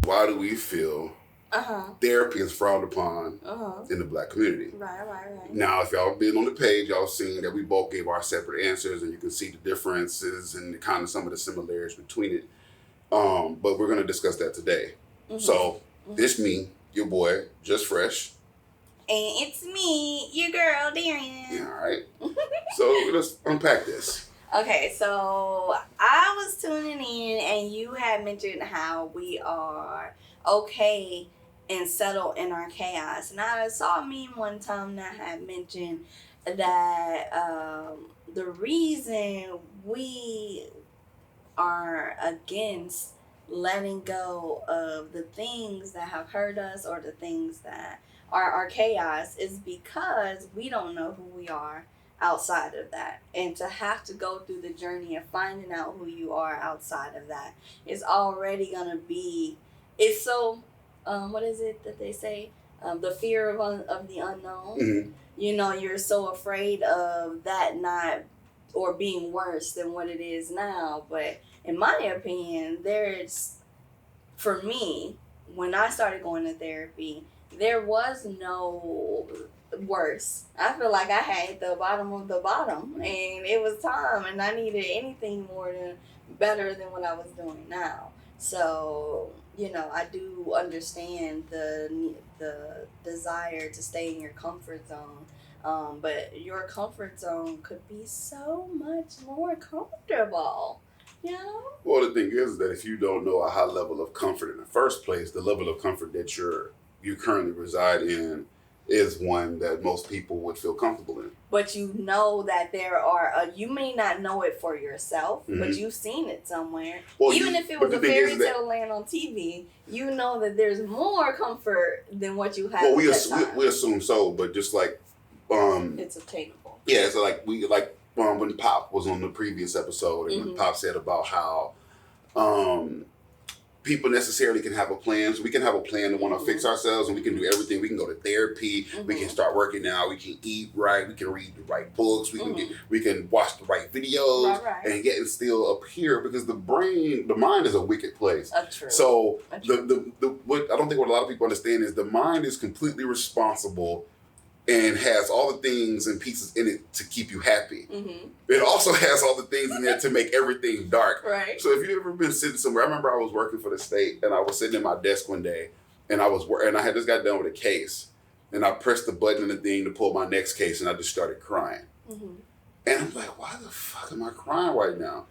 Why do we feel therapy is frowned upon in the Black community? Right. Now, if y'all been on the page, y'all seen that we both gave our separate answers, and you can see the differences and kind of some of the similarities between it. But we're going to discuss that today. So, this me, your boy, Just Fresh. And it's me, your girl, Darrien. Yeah, all right. So, let's unpack this. Okay, so I was tuning in and you had mentioned how we are okay and settled in our chaos. And I saw a meme one time that had mentioned that the reason we are against letting go of the things that have hurt us or the things that are our chaos is because we don't know who we are outside of that. And to have to go through the journey of finding out who you are outside of that is already going to be, it's so, what is it that they say? The fear of the unknown. Mm-hmm. You know, you're so afraid of that not, or being worse than what it is now. But in my opinion, for me, when I started going to therapy, there was no worse. I feel like I had the bottom of the bottom, and it was time, and I needed anything better than what I was doing now. So, you know, I do understand the desire to stay in your comfort zone, but your comfort zone could be so much more comfortable. You know? Well, the thing is that if you don't know a high level of comfort in the first place, the level of comfort that you currently reside in is one that most people would feel comfortable in. But you know that there are, you may not know it for yourself, but you've seen it somewhere. Well, even if it was a fairy tale land on TV, you know that there's more comfort than what you have. Well, we assume so, but just like it's obtainable. Yeah, so like when Pop was on the previous episode, and when Pop said about how people necessarily can have a plan. So we can have a plan to want to fix ourselves, and we can do everything. We can go to therapy. We can start working out. We can eat right. We can read the right books. We can watch the right videos, and yet and still appear because the mind is a wicked place. True. So what I don't think what a lot of people understand is the mind is completely responsible and has all the things and pieces in it to keep you happy. It also has all the things in there to make everything dark. Right. So if you've ever been sitting somewhere, I remember I was working for the state, and I was sitting at my desk one day, and I had just got done with a case, and I pressed the button in the thing to pull my next case, and I just started crying. And I'm like, why the fuck am I crying right now?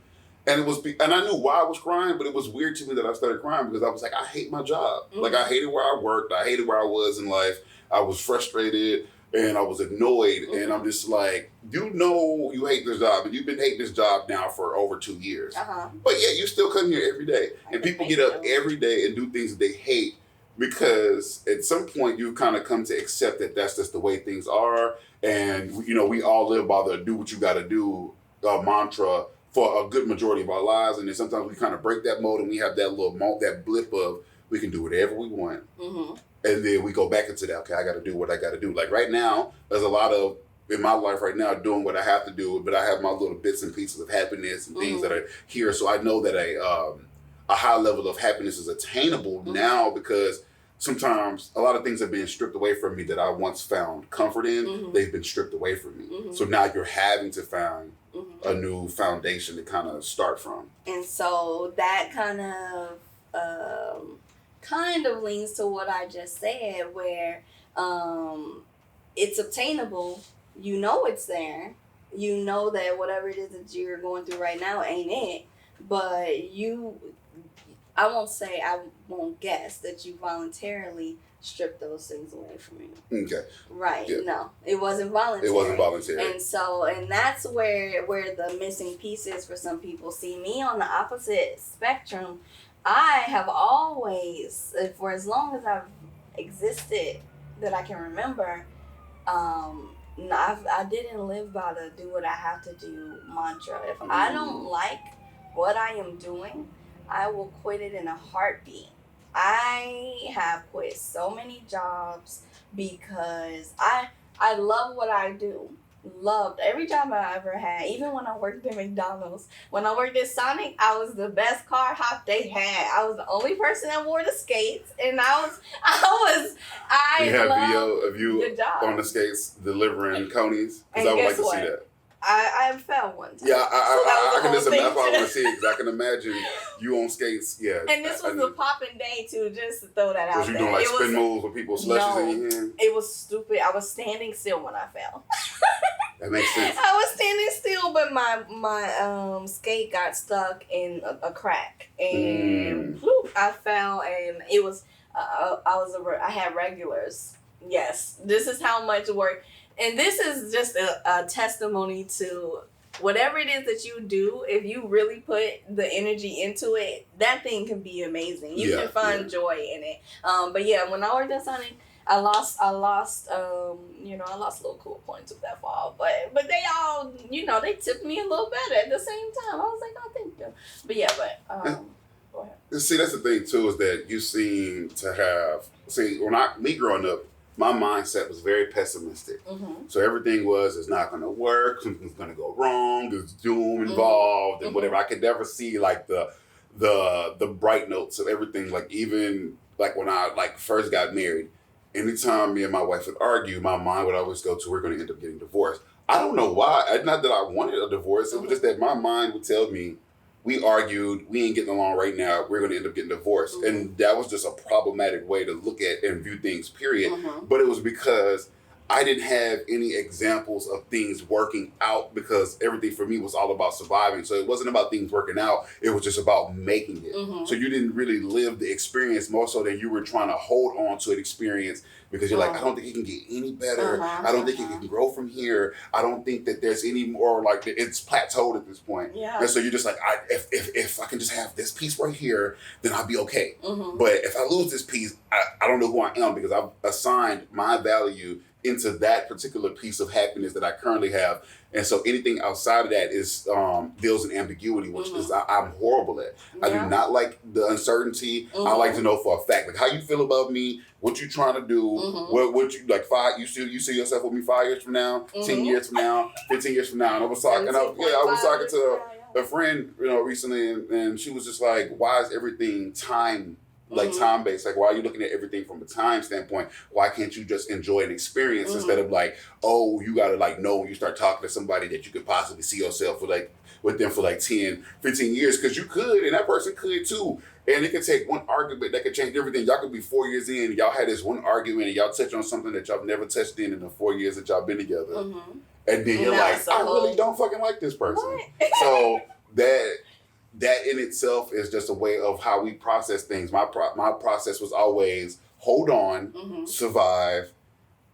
And and I knew why I was crying, but it was weird to me that I started crying because I was like, I hate my job. Like, I hated where I worked. I hated where I was in life. I was frustrated. And I was annoyed, and I'm just like, you know you hate this job, and you've been hating this job now for over 2 years. But yet you still come here every day. And people get up every day and do things that they hate because at some point you kind of come to accept that that's just the way things are. And, you know, we all live by the do what you got to do mantra for a good majority of our lives. And then sometimes we kind of break that mode, and we have that that blip of we can do whatever we want. And then we go back into that, okay, I got to do what I got to do. Like right now, there's a lot of, in my life right now, doing what I have to do, but I have my little bits and pieces of happiness and things that are here. So I know that a high level of happiness is attainable now because sometimes a lot of things are being stripped away from me that I once found comfort in. They've been stripped away from me. So now you're having to find a new foundation to kind of start from. And so that kind of leans to what I just said, where it's obtainable. You know it's there. You know that whatever it is that you're going through right now ain't it. But I won't guess that you voluntarily stripped those things away from you. Okay. Right. Yeah. No, it wasn't voluntary. It wasn't voluntary. And that's where the missing piece is for some people. See, me on the opposite spectrum, I have always, for as long as I've existed that I can remember, I didn't live by the do what I have to do mantra. If I don't like what I am doing, I will quit it in a heartbeat. I have quit so many jobs because I love what I do. loved every job I ever had, even when I worked at McDonald's. When I worked at Sonic, I was the best car hop they had. I was the only person that wore the skates, and I You have video loved of you the job. on the skates delivering conies? Because And I would like guess to what? see that. I fell one time. Yeah, I can just imagine. That's why I want to thing. see it, because I can imagine you on skates. Yeah. And this was a popping day too, just to throw that out Was you there. doing like It spin was, moves with people slushes in your hand? it was stupid. I was standing still when I fell. That makes sense. I was standing still, but my skate got stuck in a crack, and whoop, I fell, and it was I had regulars. Yes, this is how much work, and this is just a testimony to whatever it is that you do. If you really put the energy into it, that thing can be amazing. You can find joy in it. But yeah, when I worked at Sonic, I lost little cool points with that fall, but they all, they tipped me a little better at the same time. I was like, oh, thank you. But yeah, go ahead. See, that's the thing too, is that you seem to have, me growing up, my mindset was very pessimistic. Mm-hmm. So everything was, it's not going to work, something's going to go wrong, there's doom involved, and whatever. I could never see like the bright notes of everything. Like even like when I first got married, anytime me and my wife would argue, my mind would always go to, we're going to end up getting divorced. I don't know why. Not that I wanted a divorce. It was just that my mind would tell me, we argued, we ain't getting along right now, we're going to end up getting divorced. Mm-hmm. And that was just a problematic way to look at and view things, period. Mm-hmm. But it was because I didn't have any examples of things working out, because everything for me was all about surviving. So it wasn't about things working out. It was just about making it. Mm-hmm. So you didn't really live the experience, more so than you were trying to hold on to an experience, because you're like, I don't think it can get any better. I don't think it can grow from here. I don't think that there's any more, like, it's plateaued at this point. Yeah. And so you're just like, if I can just have this piece right here, then I'll be okay. Mm-hmm. But if I lose this piece, I don't know who I am, because I've assigned my value into that particular piece of happiness that I currently have. And so anything outside of that is deals in ambiguity, which is I'm horrible at. Yeah. I do not like the uncertainty. I like to know for a fact, like, how you feel about me, what you trying to do, what you like. You see yourself with me 5 years from now, 10 years from now, 15 years from now. And I was talking to a friend, recently, and she was just like, why is everything time? Like time based, like, why are you looking at everything from a time standpoint? Why can't you just enjoy an experience instead of like, oh, you gotta like know when you start talking to somebody that you could possibly see yourself with them for like 10, 15 years, because you could, and that person could too. And it could take one argument that could change everything. Y'all could be 4 years in, and y'all had this one argument, and y'all touch on something that y'all never touched in the 4 years that y'all been together. And then you're like, I really don't fucking like this person. So that in itself is just a way of how we process things. My process was always hold on, survive,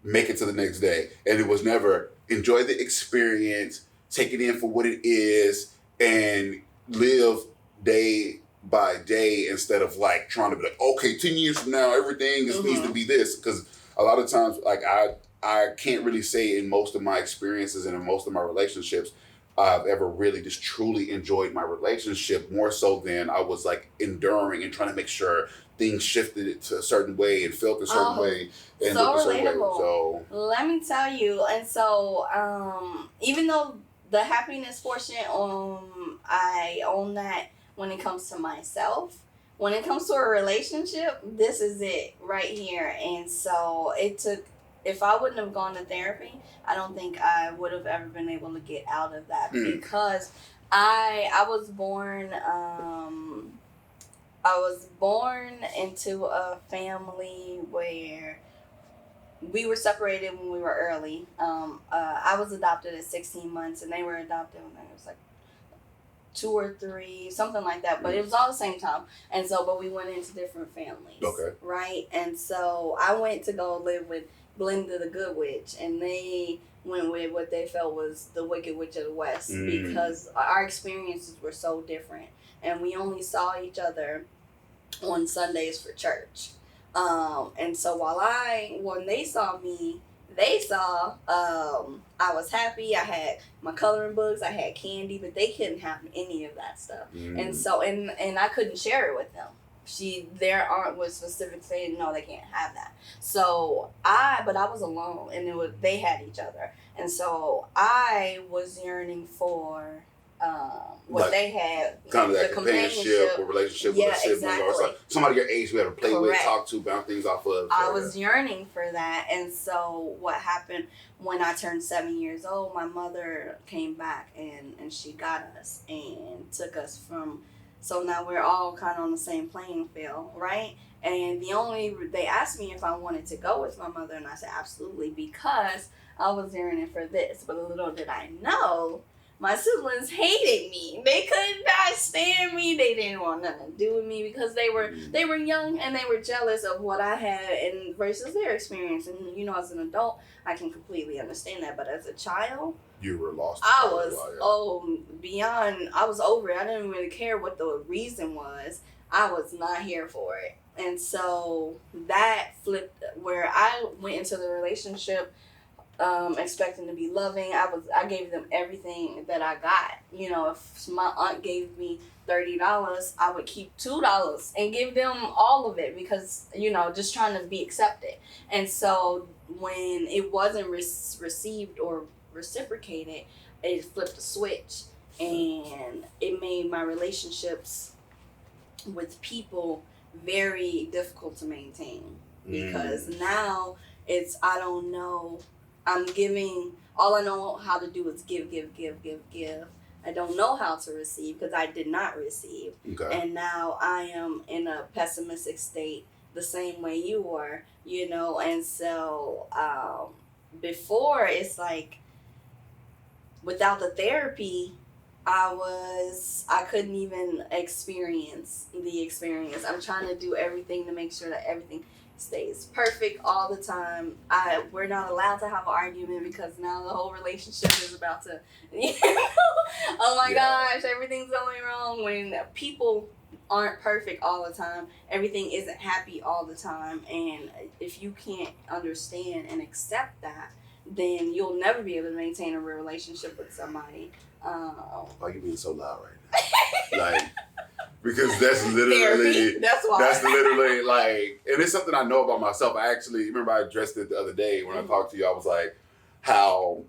make it to the next day. And it was never enjoy the experience, take it in for what it is, and live day by day, instead of like trying to be like, okay, 10 years from now, everything needs to be this. Because a lot of times, like I can't really say in most of my experiences and in most of my relationships, I've ever really just truly enjoyed my relationship, more so than I was like enduring and trying to make sure things shifted it to a certain way and felt a certain way and so looked a certain relatable. way. So let me tell you, and so even though the happiness portion, I own that when it comes to myself. When it comes to a relationship, this is it right here. And so it took. If I wouldn't have gone to therapy, I don't think I would have ever been able to get out of that, because I was born into a family where we were separated when we were early. I was adopted at 16 months, and they were adopted when I was like 2 or 3, something like that. But it was all the same time. And so, but we went into different families. Okay. Right? And so I went to go live with Glinda the Good Witch, and they went with what they felt was the Wicked Witch of the West, because our experiences were so different, and we only saw each other on Sundays for church. And so when they saw me, they saw I was happy. I had my coloring books, I had candy, but they couldn't have any of that stuff. And so and I couldn't share it with them. Their aunt was specific saying no, they can't have that. So I was alone, and they had each other, And so I was yearning for what Like, they had, kind of that companionship or relationship with a sibling exactly. or somebody your age you have to play with, Correct. talk to, bounce things off of. So, I was yearning for that. And so what happened when I turned 7 years old, my mother came back and she got us and took us from, so now we're all kind of on the same playing field, right? And they asked me if I wanted to go with my mother, and I said absolutely, because I was yearning for this. But little did I know, my siblings hated me. They could not stand me. They didn't want nothing to do with me because they were young and they were jealous of what I had and versus their experience. And as an adult, I can completely understand that. But as a child, you were lost. I was beyond. I was over it. I didn't really care what the reason was. I was not here for it. And so that flipped where I went into the relationship expecting to be loving. I gave them everything that I got. If my aunt gave me $30, I would keep $2 and give them all of it because, just trying to be accepted. And so when it wasn't received or reciprocated, it flipped a switch and it made my relationships with people very difficult to maintain because now it's, I don't know, I'm giving, all I know how to do is give. I don't know how to receive because I did not receive. Okay. And now I am in a pessimistic state the same way you were, and so before it's like without the therapy, I couldn't even experience the experience. I'm trying to do everything to make sure that everything stays perfect all the time. We're not allowed to have an argument because now the whole relationship is about to, oh my gosh, everything's going wrong. When people aren't perfect all the time, everything isn't happy all the time, and if you can't understand and accept that, then you'll never be able to maintain a real relationship with somebody. Why are you being so loud right now? Like, because that's literally Therapy. That's why. That's literally like, and it's something I know about myself. I actually remember I addressed it the other day when I talked to you. I was like, how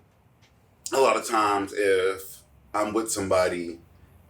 a lot of times if I'm with somebody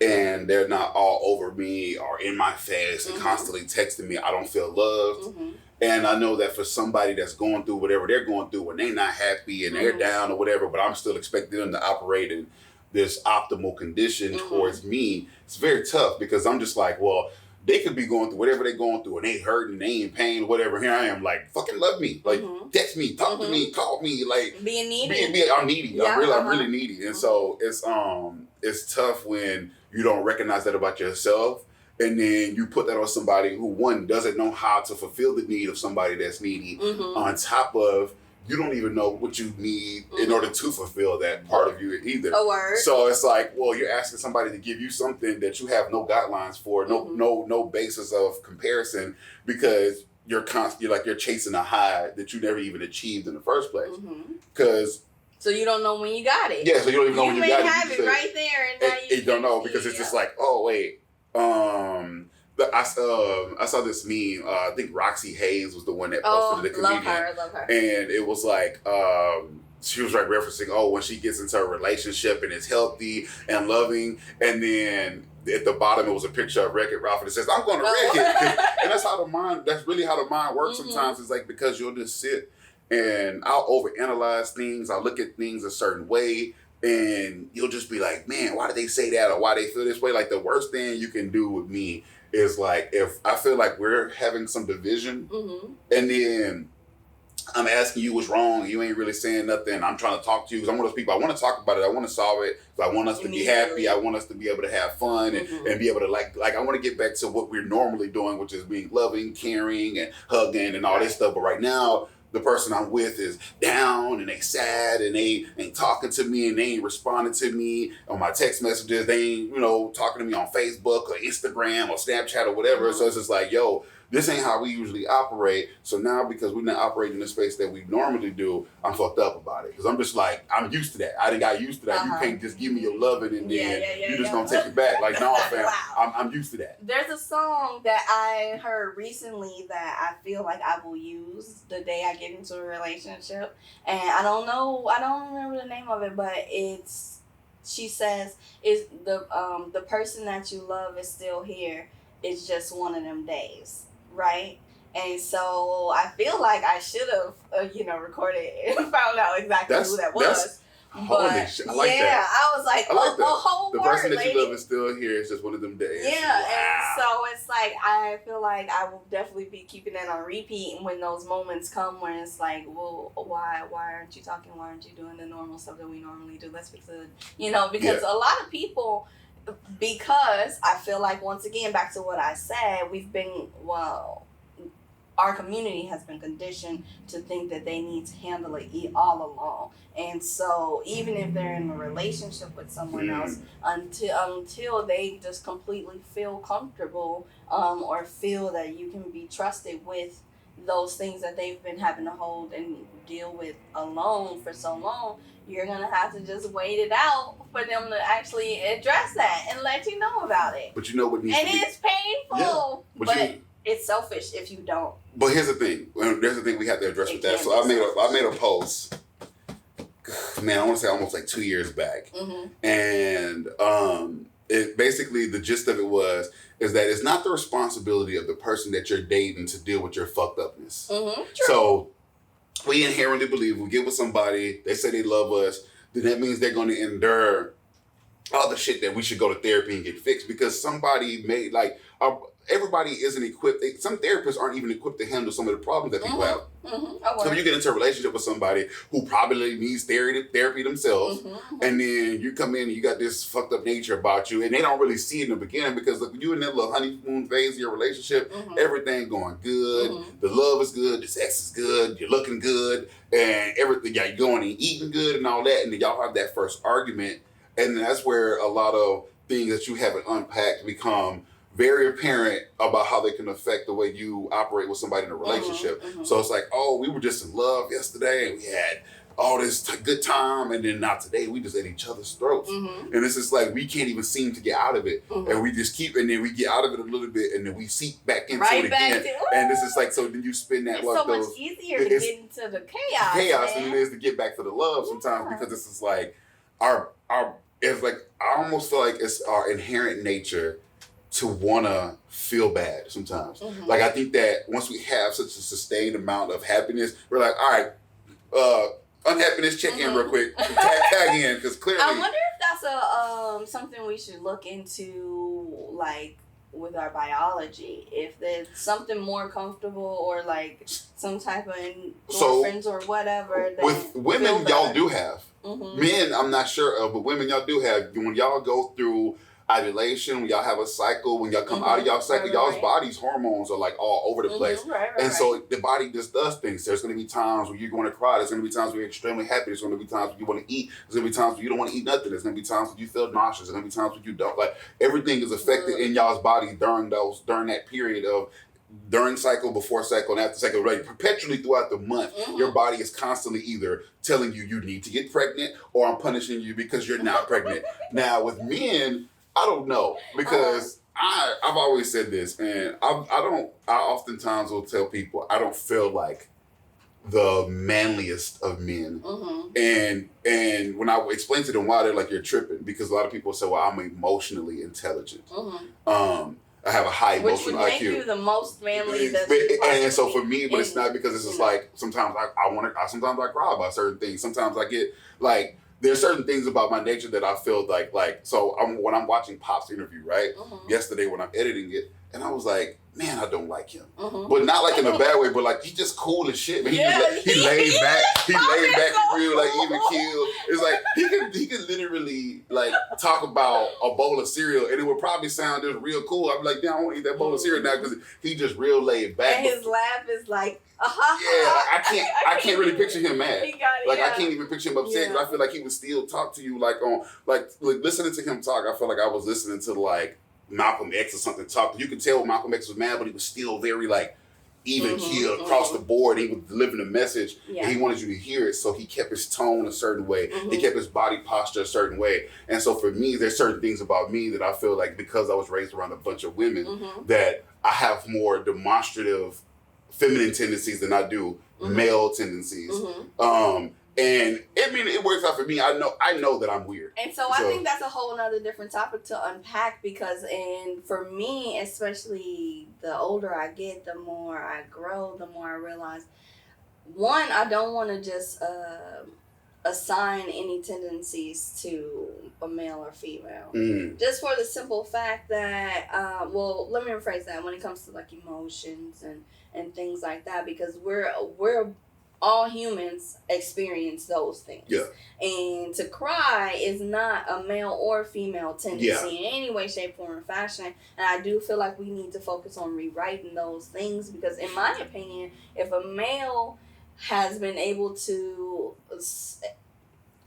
and they're not all over me or in my face and constantly texting me, I don't feel loved. And I know that for somebody that's going through whatever they're going through when they're not happy and they're down or whatever, but I'm still expecting them to operate in this optimal condition towards me, it's very tough because I'm just like, well, they could be going through whatever they're going through and they hurting, they in pain, whatever. Here I am like, fucking love me. Like, text me, talk to me, call me. Like, being needy. I'm needy. Yeah, I'm really needy. And so it's tough when you don't recognize that about yourself. And then you put that on somebody who, one, doesn't know how to fulfill the need of somebody that's needy, on top of you don't even know what you need in order to fulfill that part of you either. A word. So it's like, well, you're asking somebody to give you something that you have no guidelines for, no basis of comparison, because you're chasing a high that you never even achieved in the first place. Because so you don't know when you got it. Yeah, so you don't even know when you got it. You may have it right there, and now you don't know because it's just like, oh wait. I saw this meme. I think Roxy Hayes was the one that posted the comedian. Love her. And it was like, she was like referencing, when she gets into a relationship and it's healthy and loving, and then at the bottom it was a picture of Wreck-It Ralph and it says, I'm going to wreck it. And that's really how the mind works sometimes. It's like, because you'll just sit and I'll overanalyze things. I'll look at things a certain way. And you'll just be like, man, why did they say that or why they feel this way? Like, the worst thing you can do with me is like, if I feel like we're having some division and then I'm asking you what's wrong and you ain't really saying nothing, I'm trying to talk to you because I'm one of those people, I want to talk about it, I want to solve it, I want us to be happy, I want us to be able to have fun and be able to like I want to get back to what we're normally doing, which is being loving, caring, and hugging and all this stuff. But right now, the person I'm with is down and they sad and they ain't talking to me and they ain't responding to me on my text messages. They ain't, talking to me on Facebook or Instagram or Snapchat or whatever. So it's just like, yo, this ain't how we usually operate. So now because we're not operating in the space that we normally do, I'm fucked up about it. Because I'm just like, I'm used to that. I done got used to that. You can't just give me your loving and then you're just going to take it back. Like, no, fam, wow. I'm used to that. There's a song that I heard recently that I feel like I will use the day I get into a relationship. And I don't remember the name of it, but she says, is the person that you love is still here. It's just one of them days, right? And so I feel like I should have, recorded and found out exactly who that was. Holy shit. I like that. I was like, the whole the word, person that lady. you love is still here. It's just one of them days. Yeah, wow. And so it's like, I feel like I will definitely be keeping that on repeat. And when those moments come where it's like, well, why aren't you talking? Why aren't you doing the normal stuff that we normally do? Let's fix it. Because a lot of people, because I feel like, once again, back to what I said, our community has been conditioned to think that they need to handle it all alone. And so even if they're in a relationship with someone else, until they just completely feel comfortable or feel that you can be trusted with those things that they've been having to hold and deal with alone for so long, you're going to have to just wait it out for them to actually address that and let you know about it. But you know what needs to be... And it's painful. Yeah, but it's selfish if you don't. But here's the thing. There's the thing we have to address with that. So I made a post, man, I want to say almost like 2 years back. Mm-hmm. And it basically, the gist of it is that it's not the responsibility of the person that you're dating to deal with your fucked upness. Mm-hmm. So we inherently believe we get with somebody, they say they love us, then that means they're going to endure all the shit that we should go to therapy and get fixed because somebody made, everybody isn't equipped. Some therapists aren't even equipped to handle some of the problems that people have. Mm-hmm. So when you get into a relationship with somebody who probably needs therapy themselves, and then you come in and you got this fucked up nature about you, and they don't really see it in the beginning because look, you in that little honeymoon phase of your relationship, everything going good, the love is good, the sex is good, you're looking good, and everything, you're going and eating good and all that, and then y'all have that first argument, and that's where a lot of things that you haven't unpacked become very apparent about how they can affect the way you operate with somebody in a relationship. So it's like, oh, we were just in love yesterday and we had all this good time, and then not today. We just at each other's throats. And it's just like, we can't even seem to get out of it. And we just keep, and then we get out of it a little bit, and then we seep back into it again. And this is like, so then you spin that. It's so much easier to get into the chaos than it is to get back to the love sometimes, because this is like, it's like, I almost feel like it's our inherent nature to want to feel bad sometimes. Like, I think that once we have such a sustained amount of happiness, we're like, all right, unhappiness, check in real quick, tag in, because clearly. I wonder if that's something we should look into, like, with our biology. If there's something more comfortable or, like, some type of endorphins or whatever. With women, y'all do have. Men, I'm not sure of, but women, y'all do have. When y'all go through ovulation, when y'all have a cycle, when y'all come out of y'all cycle, y'all's body's hormones are like all over the place. So the body just does things. There's going to be times where you're going to cry. There's going to be times where you're extremely happy. There's going to be times when you want to eat. There's going to be times when you don't want to eat nothing. There's going to be times when you feel nauseous. There's going to be times when you don't. Like, everything is affected in y'all's body during that period of during cycle, before cycle, and after cycle, right? Perpetually throughout the month, your body is constantly either telling you need to get pregnant, or I'm punishing you because you're not pregnant. Now with men, I don't know, because I've always said this, and I oftentimes will tell people I don't feel like the manliest of men, and when I explain to them why, they're like, you're tripping, because a lot of people say, well, I'm emotionally intelligent. I have a high emotional IQ. Which would make you the most manly. And so for me, but it's not, because it's just like, sometimes sometimes I cry about certain things. Sometimes I get like, there's certain things about my nature that I feel so when I'm watching Pop's interview, right? Yesterday when I'm editing it, and I was like, man, I don't like him. But not like in a bad way, but like, he's just cool as shit. He laid back. He laid back and real, like, even keel. It's like, he could literally like talk about a bowl of cereal, and it would probably sound just real cool. I'd be like, damn, I want to eat that bowl of cereal now, because he just real laid back. And his laugh is like, I can't really picture him mad. I can't even picture him upset, because I feel like he would still talk to you like listening to him talk. I feel like I was listening to like Malcolm X or something talk. You could tell Malcolm X was mad, but he was still very like even keel across the board. He was delivering a message, and he wanted you to hear it. So he kept his tone a certain way. He kept his body posture a certain way. And so for me, there's certain things about me that I feel like because I was raised around a bunch of women, that I have more demonstrative feminine tendencies than I do male tendencies. And I mean, it works out for me. I know that I'm weird. And so I think that's a whole nother different topic to unpack because, and for me, especially the older I get, the more I grow, the more I realize, one, I don't want to just assign any tendencies to a male or female. Just for the simple fact that, well, let me rephrase that when it comes to like emotions and things like that, because we're all humans experience those things. Yeah. And to cry is not a male or female tendency in any way, shape, form, or fashion. And I do feel like we need to focus on rewriting those things because, in my opinion, if a male has been able to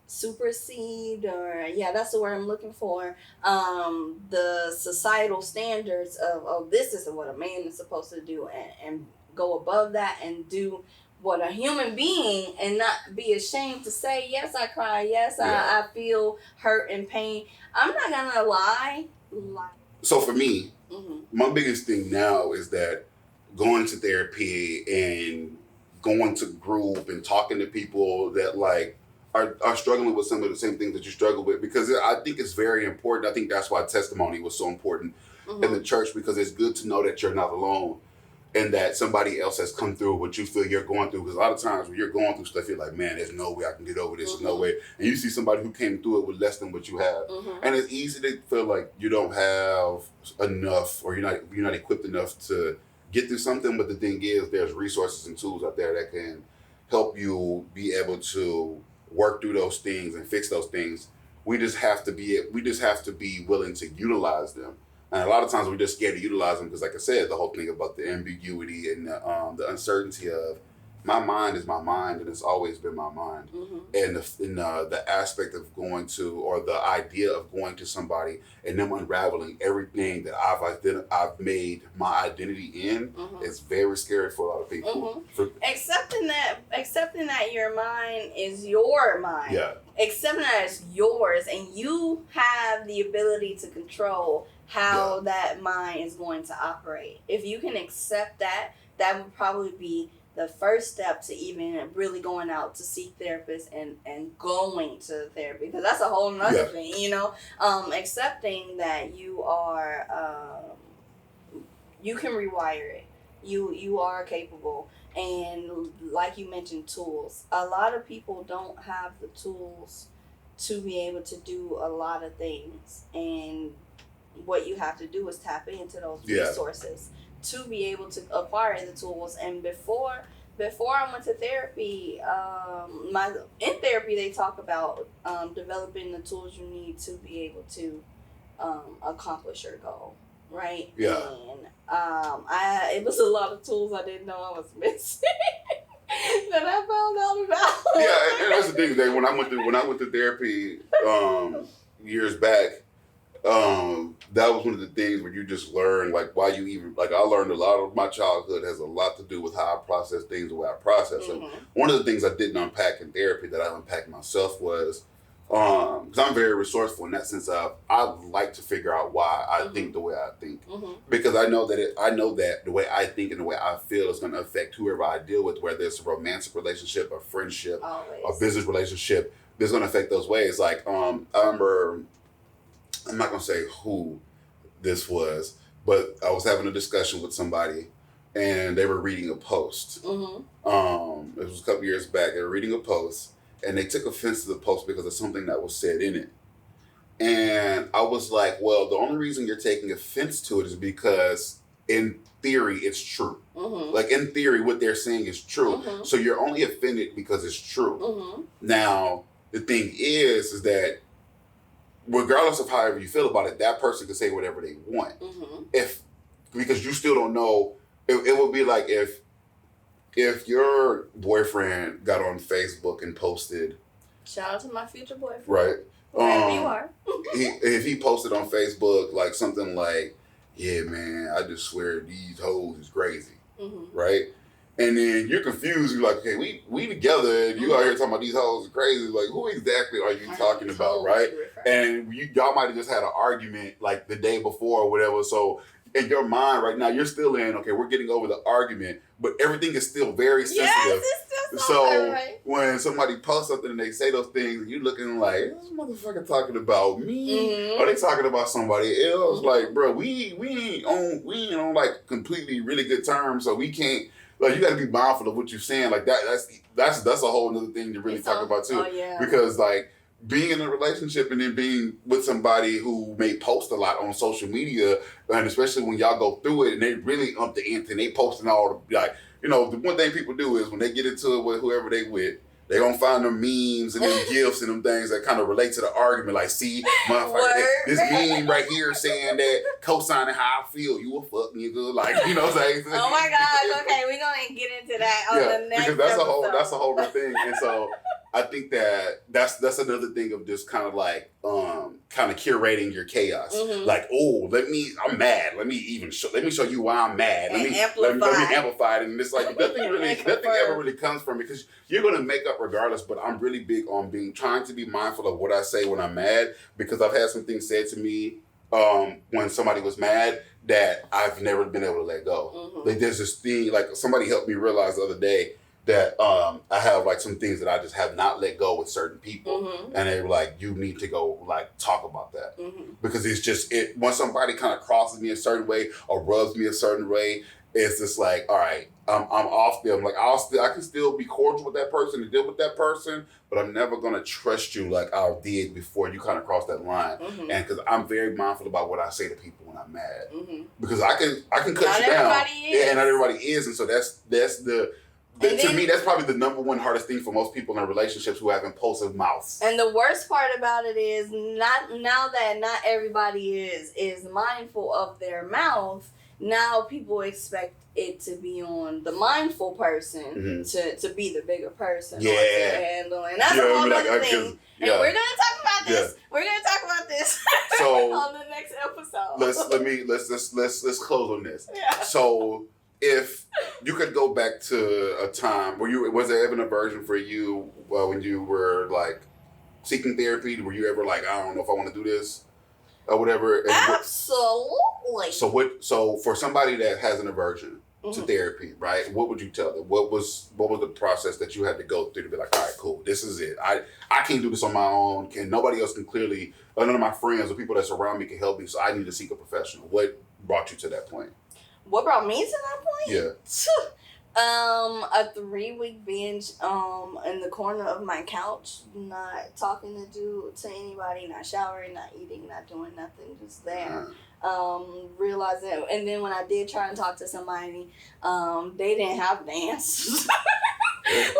supersede, or that's the word I'm looking for, the societal standards of this is what a man is supposed to do and go above that and do what a human being and not be ashamed to say, yes, I cry, yes, I feel hurt and pain. I'm not gonna lie. So for me, my biggest thing now is that going to therapy and going to group and talking to people that like are struggling with some of the same things that you struggle with, because I think it's very important. I think that's why testimony was so important in the church, because it's good to know that you're not alone. And that somebody else has come through what you feel you're going through. Because a lot of times when you're going through stuff, you're like, man, there's no way I can get over this. There's no way. And you see somebody who came through it with less than what you have. And it's easy to feel like you don't have enough, or you're not equipped enough to get through something. But the thing is, there's resources and tools out there that can help you be able to work through those things and fix those things. We just have to be willing to utilize them. And a lot of times we're just scared to utilize them because, like I said, the whole thing about the ambiguity and the uncertainty of my mind is my mind, and it's always been my mind. And the aspect of going to, or the idea of going to somebody and them unraveling everything that I've made my identity in is very scary for a lot of people. Accepting that your mind is your mind. Yeah. Accepting that it's yours, and you have the ability to control how that mind is going to operate. If you can accept that, that would probably be the first step to even really going out to seek therapists and going to therapy, because that's a whole nother thing, accepting that you are, you can rewire it. You are capable. And like you mentioned, tools. A lot of people don't have the tools to be able to do a lot of things. And what you have to do is tap into those resources to be able to acquire the tools. And before I went to therapy, in therapy they talk about developing the tools you need to be able to accomplish your goal, right? Yeah. And it was a lot of tools I didn't know I was missing that I found out about. Yeah, and that's the thing. That when I went to therapy years back. That was one of the things where you just learn, like, why you even, like, I learned a lot of my childhood has a lot to do with how I process things, the way I process them. One of the things I didn't unpack in therapy that I unpacked myself was, because I'm very resourceful in that sense of, I like to figure out why I think the way I think. Because I know that the way I think and the way I feel is going to affect whoever I deal with, whether it's a romantic relationship, a friendship, a business relationship, it's going to affect those ways. Like, I remember, I'm not going to say who this was, but I was having a discussion with somebody and they were reading a post. It was a couple years back. They were reading a post and they took offense to the post because of something that was said in it. And I was like, well, the only reason you're taking offense to it is because in theory, it's true. Like in theory, what they're saying is true. So you're only offended because it's true. Now, the thing is that regardless of however you feel about it, that person can say whatever they want. Because you still don't know, it would be like if your boyfriend got on Facebook and posted, shout out to my future boyfriend, right? Wherever you are. If he posted on Facebook like something like, yeah, man, I just swear these hoes is crazy, right? And then you're confused. You're like, okay, we together, and you out here talking about these hoes are crazy. Like, who exactly are you talking about, right? And y'all might have just had an argument like the day before or whatever. So in your mind right now, you're still in, okay, we're getting over the argument, but everything is still very sensitive. Yes, it's still so right. When somebody posts something and they say those things, and you're looking like, this motherfucker talking about me? Are they talking about somebody else? Like, bro, we ain't on like completely really good terms, so we can't. Like, you got to be mindful of what you're saying. Like that's a whole other thing to really talk about too. Because like being in a relationship and then being with somebody who may post a lot on social media, and especially when y'all go through it and they really up the ante and they posting all the, like, you know, the one thing people do is when they get into it with whoever they with, they gonna find them memes and them gifs and them things that kind of relate to the argument. Like, see, motherfucker, this meme right here saying that co-signing how I feel. You a fuck nigga, like, you know what I'm saying? Oh my gosh, okay, we're gonna get into that on the next because that's episode. That's a whole thing. And so I think that's another thing of just kind of like kind of curating your chaos. Like, oh, I'm mad. Let me show you why I'm mad. Let me amplify it. And it's like nothing ever really comes from it, because you're gonna make up regardless. But I'm really big on trying to be mindful of what I say when I'm mad, because I've had some things said to me when somebody was mad that I've never been able to let go. Like, there's this thing, like somebody helped me realize the other day that I have like some things that I just have not let go with certain people, and they were like, you need to go like talk about that, because it's just once somebody kind of crosses me a certain way or rubs me a certain way, it's just like, all right, I'm off them. Like, I can still be cordial with that person and deal with that person, but I'm never gonna trust you like I did before you kind of cross that line. And because I'm very mindful about what I say to people when I'm mad, because I can cut you down, and not everybody is, and so that's to me, that's probably the number one hardest thing for most people in relationships who have impulsive mouths. And the worst part about it is not everybody is mindful of their mouth. Now people expect it to be on the mindful person to be the bigger person. To handle, and that's a whole other thing. And we're gonna talk about this. We're gonna talk about this on the next episode. Let's close on this. So, if you could go back to a time was there ever an aversion for you when you were like seeking therapy? Were you ever like, I don't know if I want to do this or whatever? Absolutely. So for somebody that has an aversion to therapy, right? What would you tell them? What was the process that you had to go through to be like, all right, cool, this is it. I can't do this on my own. Nobody else can clearly, none of my friends or people that surround me can help me, so I need to seek a professional. What brought you to that point? What brought me to that point? Yeah. A 3-week binge in the corner of my couch, not talking to anybody, not showering, not eating, not doing nothing, just there. Realizing, and then when I did try and talk to somebody, they didn't have the answers.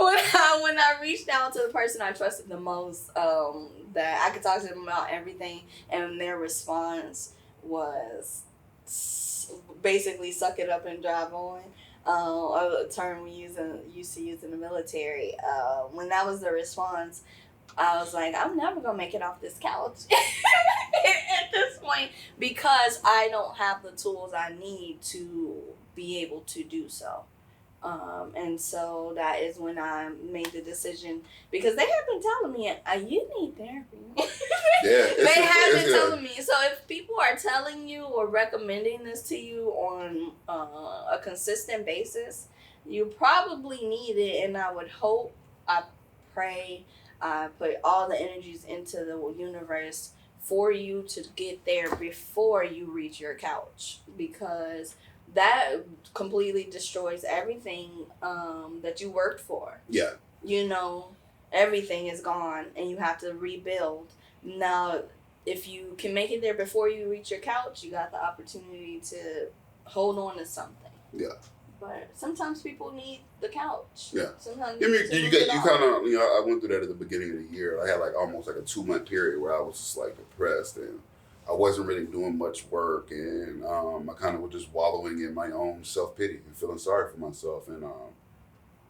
when I reached out to the person I trusted the most, that I could talk to them about everything, and their response was basically suck it up and drive on. A term we used to use in the military. When that was the response, I was like, I'm never gonna make it off this couch at this point, because I don't have the tools I need to be able to do so. And so that is when I made the decision, because they have been telling me, you need therapy. They have been telling me. So if people are telling you or recommending this to you on a consistent basis, you probably need it. And I would hope, I pray, I put all the energies into the universe for you to get there before you reach your couch, because that completely destroys everything that you worked for. Yeah. You know, everything is gone and you have to rebuild. Now, if you can make it there before you reach your couch, you got the opportunity to hold on to something. Yeah. But sometimes people need the couch. Yeah. Sometimes you kind of, I went through that at the beginning of the year. I had like almost like a 2-month period where I was just like depressed, and I wasn't really doing much work, and I kind of was just wallowing in my own self-pity and feeling sorry for myself. And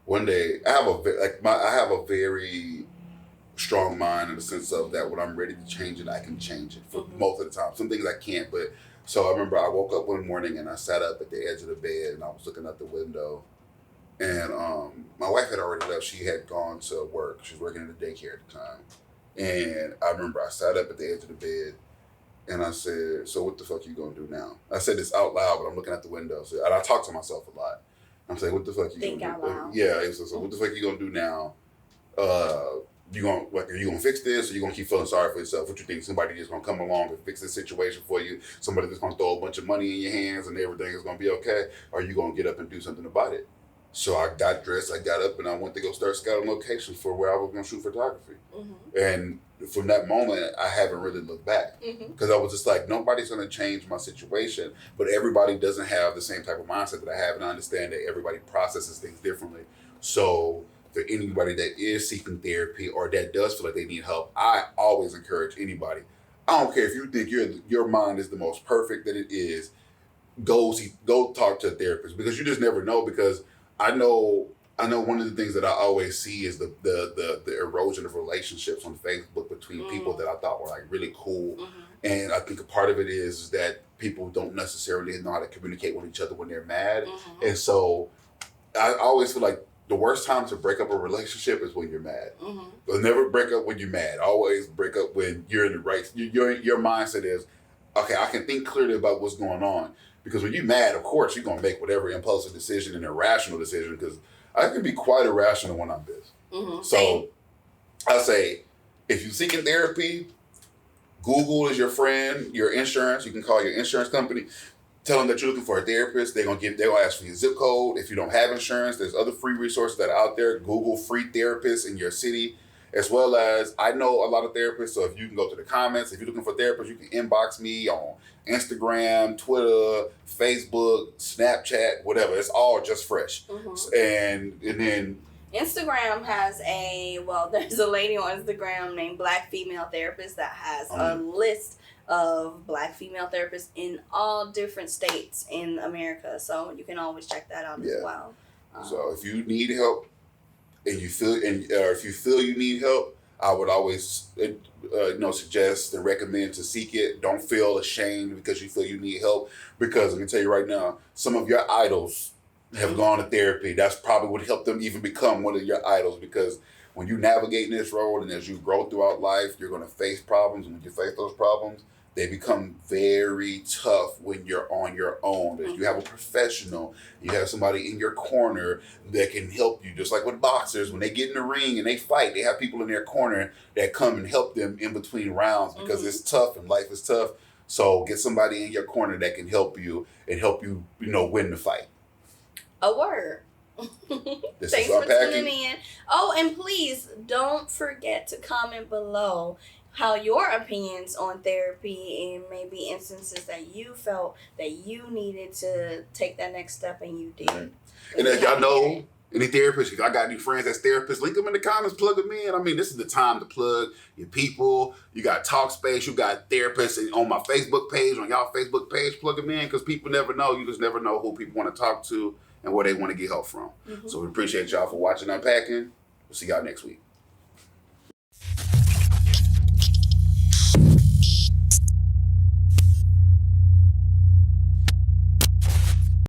one day, I have a very strong mind in the sense of that when I'm ready to change it, I can change it for most of the time. Some things I can't, but so I remember I woke up one morning and I sat up at the edge of the bed and I was looking out the window, and my wife had already left. She had gone to work. She was working in the daycare at the time, and I remember I sat up at the edge of the bed and I said, "So what the fuck you gonna do now?" I said this out loud, but I'm looking out the window, so, and I talk to myself a lot. I'm saying, "What the fuck you Think gonna out do?" loud. Yeah, so what the fuck you gonna do now? You gonna are you gonna fix this, or you gonna keep feeling sorry for yourself? What you think? Somebody just gonna come along and fix this situation for you? Somebody that's gonna throw a bunch of money in your hands and everything is gonna be okay? Or are you gonna get up and do something about it? So I got dressed, I got up, and I went to go start scouting locations for where I was gonna shoot photography. And from that moment, I haven't really looked back because I was just like, nobody's gonna change my situation, but everybody doesn't have the same type of mindset that I have, and I understand that everybody processes things differently. So for anybody that is seeking therapy or that does feel like they need help, I always encourage anybody. I don't care if you think your mind is the most perfect that it is, go talk to a therapist, because you just never know. Because I know one of the things that I always see is the erosion of relationships on Facebook between people that I thought were like really cool. And I think a part of it is that people don't necessarily know how to communicate with each other when they're mad. And so I always feel like the worst time to break up a relationship is when you're mad. But never break up when you're mad. Always break up when you're in the right. Your mindset is, okay, I can think clearly about what's going on. Because when you're mad, of course, you're going to make whatever impulsive decision and irrational decision, because I can be quite irrational when I'm pissed. So I say, if you're seeking therapy, Google is your friend, your insurance. You can call your insurance company. Tell them that you're looking for a therapist. They're gonna ask for your zip code. If you don't have insurance, there's other free resources that are out there. Google free therapists in your city, as well as I know a lot of therapists. So if you can go to the comments, if you're looking for therapists, you can inbox me on Instagram, Twitter, Facebook, Snapchat, whatever. It's all just fresh. And then Instagram has there's a lady on Instagram named Black Female Therapist that has a list of Black female therapists in all different states in America. So you can always check that out as well. So if you need help and you feel if you feel you need help, I would always suggest and recommend to seek it. Don't feel ashamed because you feel you need help, because I can tell you right now, some of your idols have gone to therapy. That's probably what helped them even become one of your idols, because when you navigate in this road and as you grow throughout life, you're going to face problems. And when you face those problems, they become very tough when you're on your own. If you have a professional, you have somebody in your corner that can help you. Just like with boxers, when they get in the ring and they fight, they have people in their corner that come and help them in between rounds, because it's tough and life is tough. So get somebody in your corner that can help you and help you, win the fight. A word. Thanks for tuning in. Oh, and please don't forget to comment below how your opinions on therapy and maybe instances that you felt that you needed to take that next step and you did. And if y'all know any therapists, if I got any friends that's therapists, link them in the comments, plug them in. I mean, this is the time to plug your people. You got Talkspace, you got therapists on my Facebook page, on y'all Facebook page, plug them in, because people never know. You just never know who people want to talk to and where they want to get help from. So we appreciate y'all for watching Unpacking. We'll see y'all next week.